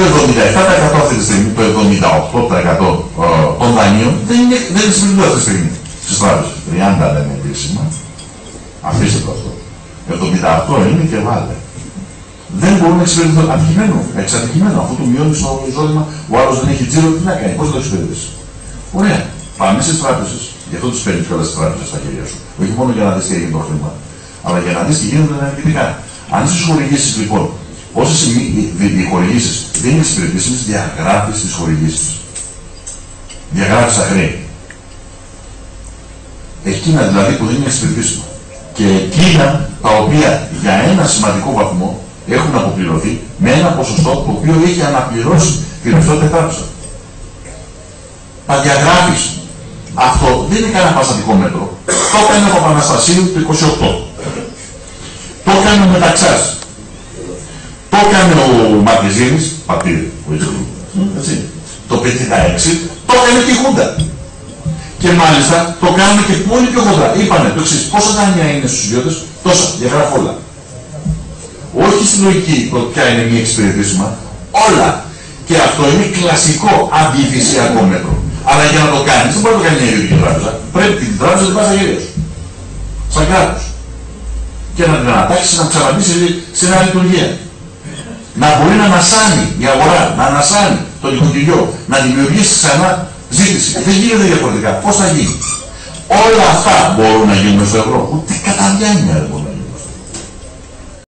Το 77% αυτή τη στιγμή, το 78% των δανείων δεν εξυπηρετούν αυτή τη στιγμή στις τράπεζες. 30 λένε επίσημα. Αφήστε το αυτό. 78 είναι και βάλε. Δεν μπορούν να εξυπηρετηθούν. Εξαντικειμένο. Αφού του μειώνει το εισόδημα, ο άλλος δεν έχει τζίρο, τι να κάνει, πώς θα το εξυπηρετήσει. Ωραία. Πάμε στις τράπεζες. Γι' αυτό τους παίρνεις κιόλας τις τράπεζες στα χέρια σου. Όχι μόνο για να δεις τι έγινε το χρήμα, αλλά για να δεις τι γίνονται ενεργητικά. Αν στις χορηγήσεις λοιπόν, όσες οι χορηγήσεις δεν είναι εξυπηρετήσιμες, διαγράφεις τις χορηγήσεις. Διαγράφεις τα χρέη. Εκείνα δηλαδή που δεν είναι εξυπηρετήσιμα. Και εκείνα τα οποία για ένα σημαντικό βαθμό έχουν αποπληρωθεί με ένα ποσοστό το οποίο έχει αναπληρώσει την ρευστότητα τράπεζα. Τα διαγράφεις. Αυτό δεν είναι κανένα παστατικό μέτρο. Το έκανε ο Παπαναστασίου το 28. Το έκανε ο Μεταξάς. Το έκανε ο Μαρτιζήνης, πατήρ, έτσι. Το 56, το έκανε και η Χούντα. Και μάλιστα το κάνουν και πολύ πιο χοντρά. Είπανε το εξής, πόσα δάνεια είναι στους ιδιώτες, τόσα, διαγράφω όλα. Όχι στην λογική ποια είναι μη εξυπηρετήσιμα, όλα. Και αυτό είναι κλασικό αντιφυσιακό μέτρο. Αλλά για να το κάνεις, δεν μπορεί να το κάνει μια ιδιωτική τράπεζα. Πρέπει την τράπεζα να την πας στα χέρια σου. Σαν κράτος. Και να την ανατάξεις, να ξαναμπεί σε μια λειτουργία. Να μπορεί να ανασάνει η αγορά, να ανασάνει το νοικοκυριό, να δημιουργήσει ξανά ζήτηση. Δεν γίνεται διαφορετικά. Πώς θα γίνει. Όλα αυτά μπορούν να γίνουν στο ευρώ. Ούτε κατά διάνοια.